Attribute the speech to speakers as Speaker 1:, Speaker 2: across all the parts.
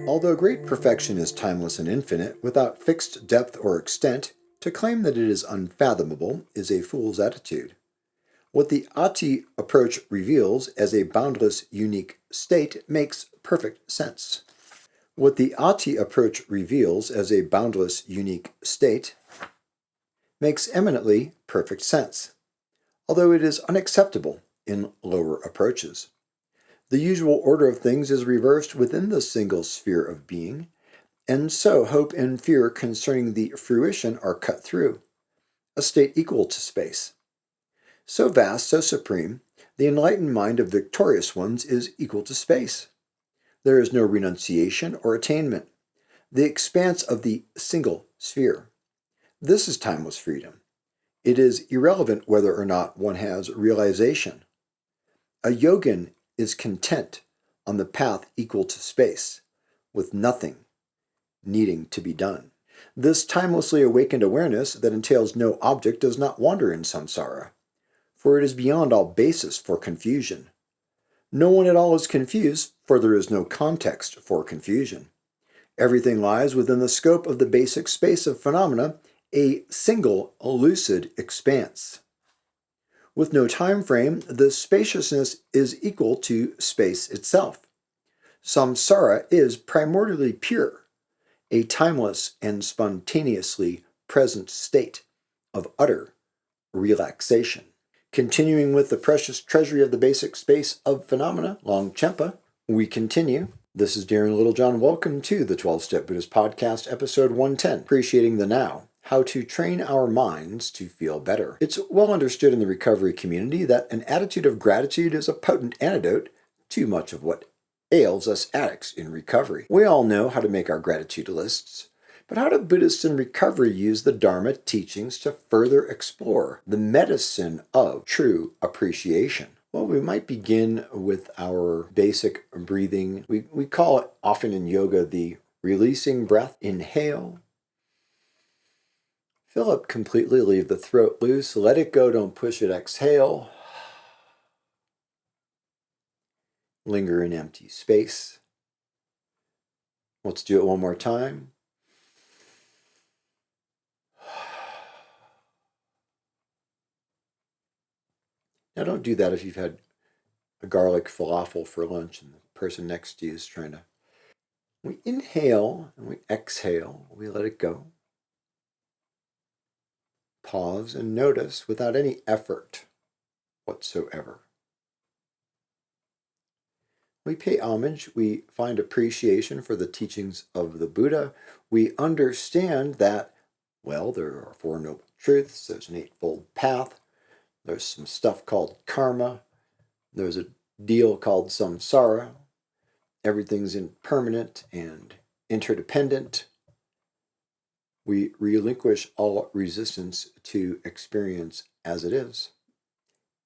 Speaker 1: Although great perfection is timeless and infinite, without fixed depth or extent, to claim that it is unfathomable is a fool's attitude. What the Ati approach reveals as a boundless, unique state makes perfect sense. What the Ati approach reveals as a boundless, unique state makes eminently perfect sense, although it is unacceptable in lower approaches. The usual order of things is reversed within the single sphere of being, and so hope and fear concerning the fruition are cut through, a state equal to space. So vast, so supreme, the enlightened mind of victorious ones is equal to space. There is no renunciation or attainment, the expanse of the single sphere. This is timeless freedom. It is irrelevant whether or not one has realization. A yogin is content on the path equal to space, with nothing needing to be done. This timelessly awakened awareness that entails no object does not wander in samsara, for it is beyond all basis for confusion. No one at all is confused, for there is no context for confusion. Everything lies within the scope of the basic space of phenomena, a single lucid expanse. With no time frame, the spaciousness is equal to space itself. Samsara is primordially pure, a timeless and spontaneously present state of utter relaxation. Continuing with the precious treasury of the basic space of phenomena, Longchenpa, we continue. This is Darren Littlejohn. Welcome to the 12-Step Buddhist Podcast, episode 110, Appreciating the Now, How to Train Our Minds to Feel Better. It's well understood in the recovery community that an attitude of gratitude is a potent antidote to much of what ails us addicts in recovery. We all know how to make our gratitude lists, but how do Buddhists in recovery use the Dharma teachings to further explore the medicine of true appreciation? Well, we might begin with our basic breathing. We call it often in yoga the releasing breath. Inhale. Fill up completely, leave the throat loose. Let it go, don't push it. Exhale. Linger in empty space. Let's do it one more time. Now don't do that if you've had a garlic falafel for lunch and the person next to you is trying to... We inhale and we exhale. We let it go. Pause and notice without any effort whatsoever. We pay homage, we find appreciation for the teachings of the Buddha. We understand that, well, there are Four Noble Truths, there's an Eightfold Path, there's some stuff called karma, there's a deal called samsara, everything's impermanent and interdependent. We relinquish all resistance to experience as it is.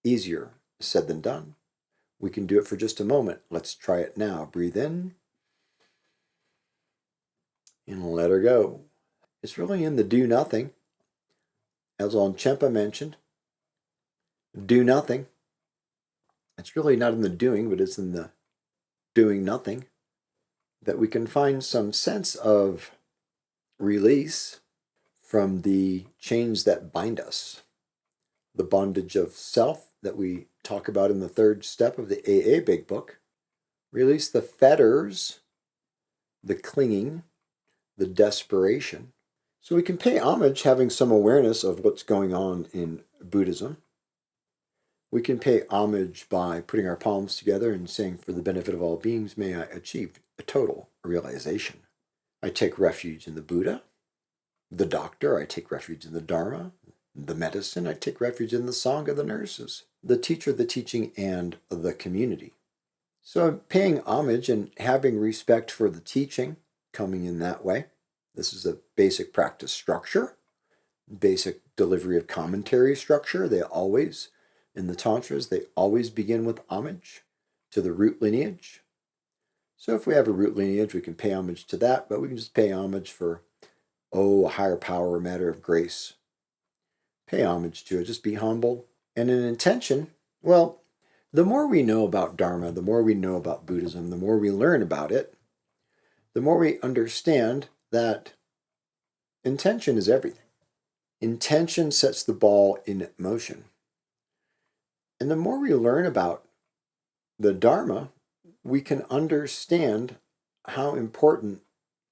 Speaker 1: Easier said than done. We can do it for just a moment. Let's try it now. Breathe in and let her go. It's really in the do nothing. As Longchenpa mentioned, do nothing. It's really not in the doing, but it's in the doing nothing that we can find some sense of release from the chains that bind us. The bondage of self that we talk about in the third step of the AA Big Book. Release the fetters, the clinging, the desperation. So we can pay homage having some awareness of what's going on in Buddhism. We can pay homage by putting our palms together and saying, for the benefit of all beings, may I achieve a total realization. I take refuge in the Buddha, the doctor, I take refuge in the Dharma, the medicine, I take refuge in the Sangha, the nurses, the teacher, the teaching, and the community. So paying homage and having respect for the teaching, coming in that way. This is a basic practice structure, basic delivery of commentary structure. They always, in the Tantras, they always begin with homage to the root lineage. So if we have a root lineage, we can pay homage to that, but we can just pay homage for, a higher power, a matter of grace. Pay homage to it, just be humble. And an intention, well, the more we know about Dharma, the more we know about Buddhism, the more we learn about it, the more we understand that intention is everything. Intention sets the ball in motion. And the more we learn about the Dharma, we can understand how important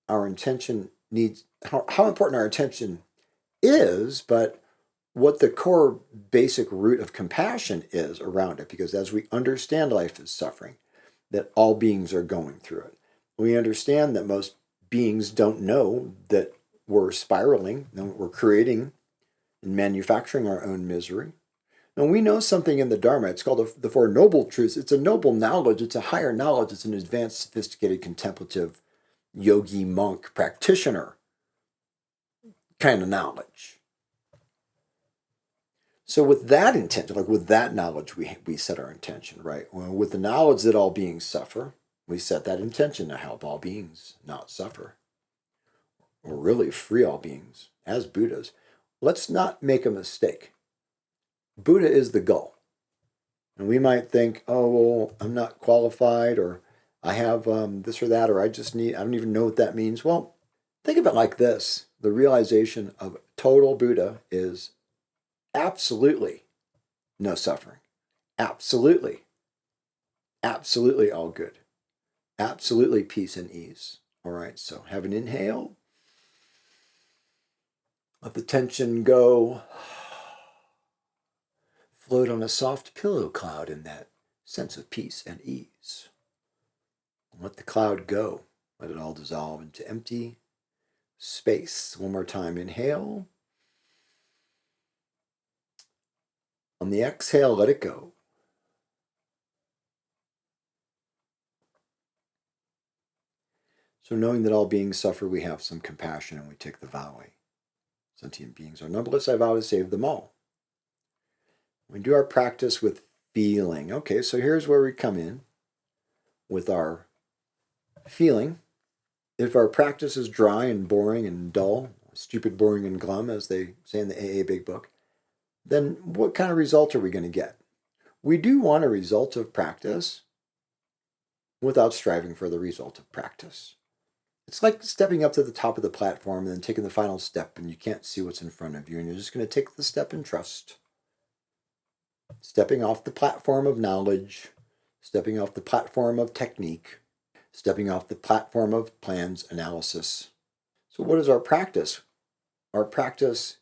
Speaker 1: our intention how important our intention is, but what the core basic root of compassion is around it. Because as we understand life is suffering, that all beings are going through it, we understand that most beings don't know that we're spiraling, and we're creating and manufacturing our own misery. And we know something in the Dharma. It's called the Four Noble Truths. It's a noble knowledge. It's a higher knowledge. It's an advanced, sophisticated, contemplative, yogi, monk, practitioner kind of knowledge. So with that intention, like with that knowledge, we set our intention, right? Well, with the knowledge that all beings suffer, we set that intention to help all beings not suffer, or really free all beings as Buddhas. Let's not make a mistake. Buddha is the goal. And we might think, oh, well, I'm not qualified, or I have this or that, or I don't even know what that means. Well, think of it like this. The realization of total Buddha is absolutely no suffering. Absolutely. Absolutely all good. Absolutely peace and ease. All right, so have an inhale. Let the tension go. Float on a soft pillow cloud in that sense of peace and ease. Let the cloud go. Let it all dissolve into empty space. One more time. Inhale. On the exhale, let it go. So knowing that all beings suffer, we have some compassion and we take the vow. Sentient beings are numberless. I vow to save them all. We do our practice with feeling. Okay, so here's where we come in with our feeling. If our practice is dry and boring and dull, stupid, boring, and glum, as they say in the AA Big Book, then what kind of result are we going to get? We do want a result of practice without striving for the result of practice. It's like stepping up to the top of the platform and then taking the final step, and you can't see what's in front of you, and you're just going to take the step and trust. Stepping off the platform of knowledge, stepping off the platform of technique, stepping off the platform of plans analysis. So what is our practice? Our practice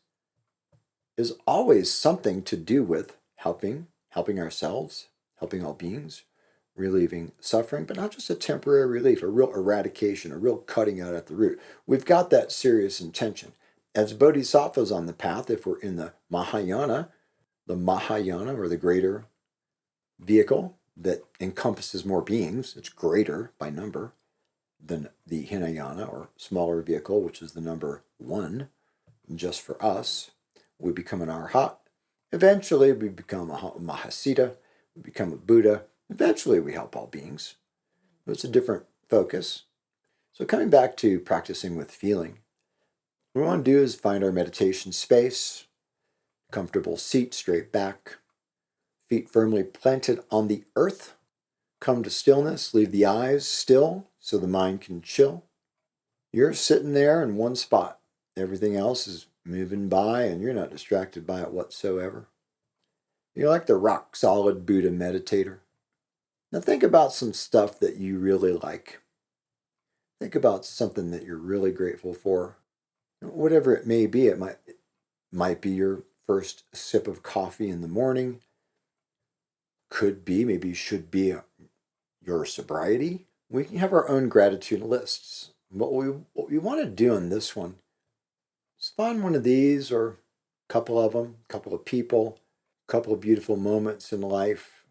Speaker 1: is always something to do with helping ourselves, helping all beings, relieving suffering, but not just a temporary relief, a real eradication, a real cutting out at the root. We've got that serious intention. As bodhisattvas on the path, if we're in the Mahayana or the greater vehicle that encompasses more beings, it's greater by number than the Hinayana or smaller vehicle, which is the number one, just for us. We become an Arhat. Eventually, we become a Mahasiddha. We become a Buddha. Eventually, we help all beings. But it's a different focus. So coming back to practicing with feeling, what we want to do is find our meditation space, comfortable seat, straight back, feet firmly planted on the earth. Come to stillness, leave the eyes still so the mind can chill. You're sitting there in one spot. Everything else is moving by and you're not distracted by it whatsoever. You're like the rock solid Buddha meditator. Now think about some stuff that you really like. Think about something that you're really grateful for. Whatever it may be, it might be your first sip of coffee in the morning. Could be, maybe should be your sobriety. We can have our own gratitude lists. What we want to do in this one is find one of these or a couple of them, a couple of people, a couple of beautiful moments in life,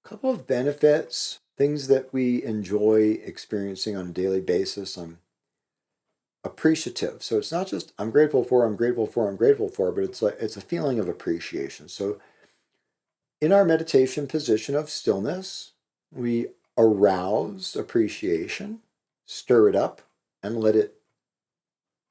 Speaker 1: a couple of benefits, things that we enjoy experiencing on a daily basis. I'm appreciative. So it's not just I'm grateful for, but it's a feeling of appreciation. So in our meditation position of stillness, we arouse appreciation, stir it up, and let it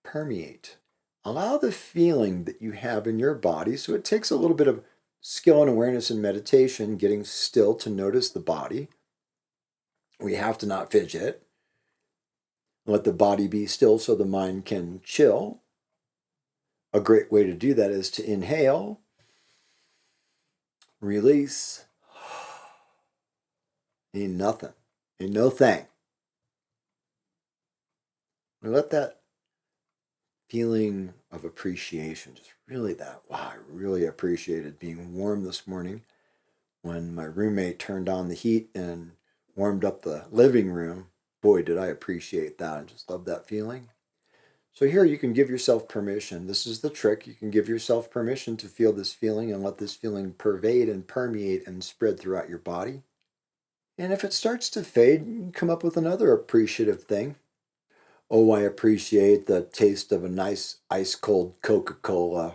Speaker 1: permeate. Allow the feeling that you have in your body. So it takes a little bit of skill and awareness in meditation, getting still to notice the body. We have to not fidget. Let the body be still so the mind can chill. A great way to do that is to inhale, release, ain't nothing, ain't no thing. And let that feeling of appreciation, just really that, wow, I really appreciated being warm this morning when my roommate turned on the heat and warmed up the living room. Boy, did I appreciate that. I just love that feeling. So here you can give yourself permission. This is the trick. You can give yourself permission to feel this feeling and let this feeling pervade and permeate and spread throughout your body. And if it starts to fade, you can come up with another appreciative thing. Oh, I appreciate the taste of a nice ice cold Coca-Cola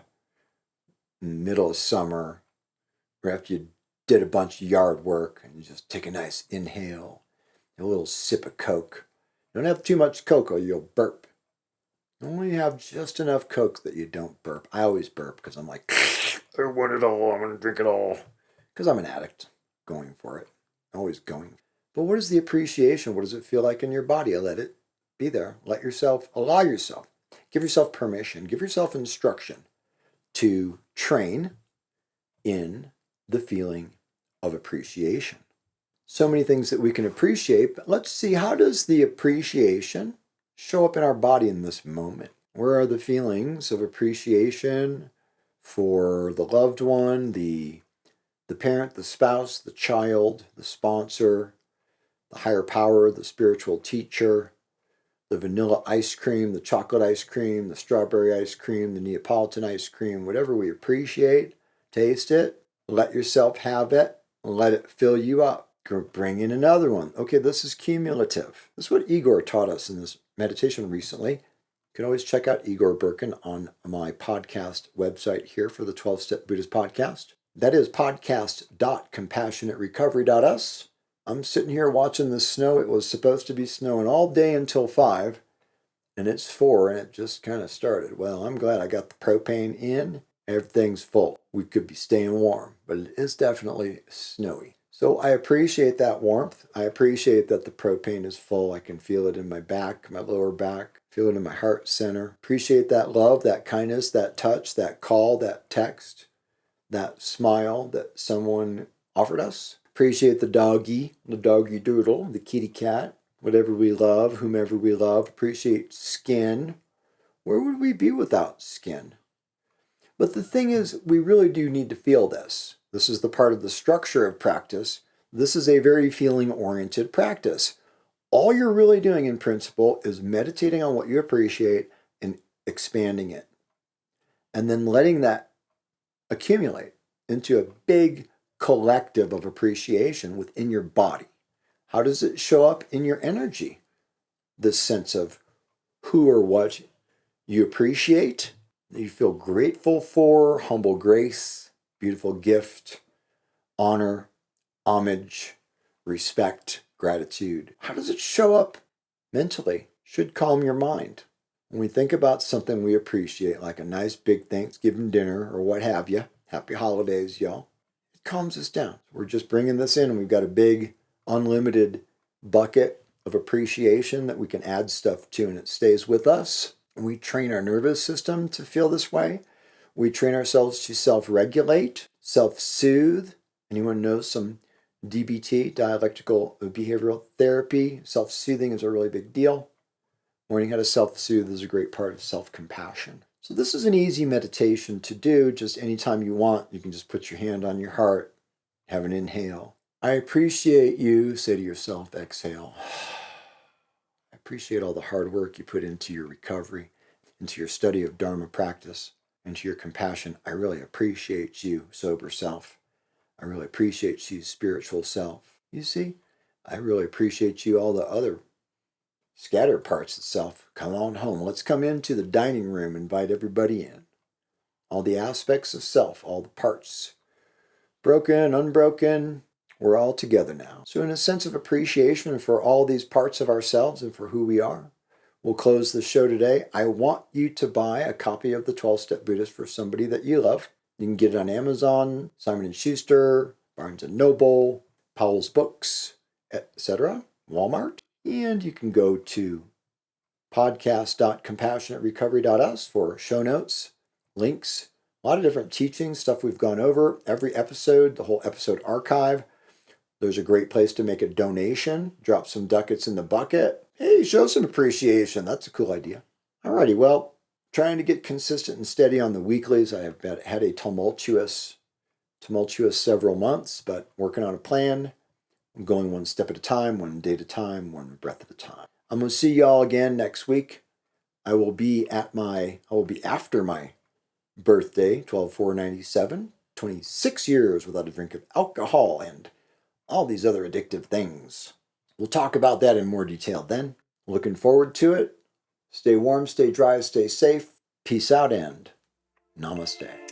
Speaker 1: in the middle of summer, or after you did a bunch of yard work and you just take a nice inhale, a little sip of Coke. Don't have too much Coke or you'll burp. Only have just enough Coke that you don't burp. I always burp because I'm like, I want it all, I'm going to drink it all. Because I'm an addict, going for it, always going. But what is the appreciation? What does it feel like in your body? I let it be there. Let yourself, allow yourself, give yourself permission, give yourself instruction to train in the feeling of appreciation. So many things that we can appreciate, but let's see, how does the appreciation show up in our body in this moment? Where are the feelings of appreciation for the loved one, the parent, the spouse, the child, the sponsor, the higher power, the spiritual teacher, the vanilla ice cream, the chocolate ice cream, the strawberry ice cream, the Neapolitan ice cream, whatever we appreciate, taste it, let yourself have it, let it fill you up. Bring in another one. Okay, this is cumulative. This is what Igor taught us in this meditation recently. You can always check out Igor Birkin on my podcast website here for the 12-Step Buddhist podcast. That is podcast.compassionaterecovery.us. I'm sitting here watching the snow. It was supposed to be snowing all day until 5, and it's 4, and it just kind of started. Well, I'm glad I got the propane in. Everything's full. We could be staying warm, but it is definitely snowy. So I appreciate that warmth. I appreciate that the propane is full. I can feel it in my back, my lower back, feel it in my heart center. Appreciate that love, that kindness, that touch, that call, that text, that smile that someone offered us. Appreciate the doggy doodle, the kitty cat, whatever we love, whomever we love. Appreciate skin. Where would we be without skin? But the thing is, we really do need to feel this. This is the part of the structure of practice. This is a very feeling-oriented practice. All you're really doing in principle is meditating on what you appreciate and expanding it. And then letting that accumulate into a big collective of appreciation within your body. How does it show up in your energy? This sense of who or what you appreciate, that you feel grateful for, humble grace, beautiful gift, honor, homage, respect, gratitude. How does it show up mentally? Should calm your mind. When we think about something we appreciate, like a nice big Thanksgiving dinner or what have you, happy holidays, y'all, it calms us down. We're just bringing this in, and we've got a big, unlimited bucket of appreciation that we can add stuff to, and it stays with us. We train our nervous system to feel this way. We train ourselves to self-regulate, self-soothe. Anyone knows some DBT, dialectical behavioral therapy? Self-soothing is a really big deal. Learning how to self-soothe is a great part of self-compassion. So this is an easy meditation to do. Just anytime you want, you can just put your hand on your heart, have an inhale. I appreciate you, say to yourself, exhale. I appreciate all the hard work you put into your recovery, into your study of Dharma practice, into your compassion. I really appreciate you, sober self. I really appreciate you, spiritual self. You see, I really appreciate you, all the other scattered parts of self. Come on home. Let's come into the dining room, invite everybody in. All the aspects of self, all the parts, broken, unbroken, we're all together now. So in a sense of appreciation for all these parts of ourselves and for who we are, we'll close the show today. I want you to buy a copy of the 12-Step Buddhist for somebody that you love. You can get it on Amazon, Simon & Schuster, Barnes & Noble, Powell's Books, etc., Walmart. And you can go to podcast.compassionaterecovery.us for show notes, links, a lot of different teachings, stuff we've gone over, every episode, the whole episode archive. There's a great place to make a donation, drop some ducats in the bucket. Hey, show some appreciation. That's a cool idea. Alrighty, well, trying to get consistent and steady on the weeklies. I have had a tumultuous several months, but working on a plan. I'm going one step at a time, one day at a time, one breath at a time. I'm going to see y'all again next week. I will be after my birthday, 12/4/97, 26 years without a drink of alcohol and all these other addictive things. We'll talk about that in more detail then. Looking forward to it. Stay warm, stay dry, stay safe. Peace out and namaste.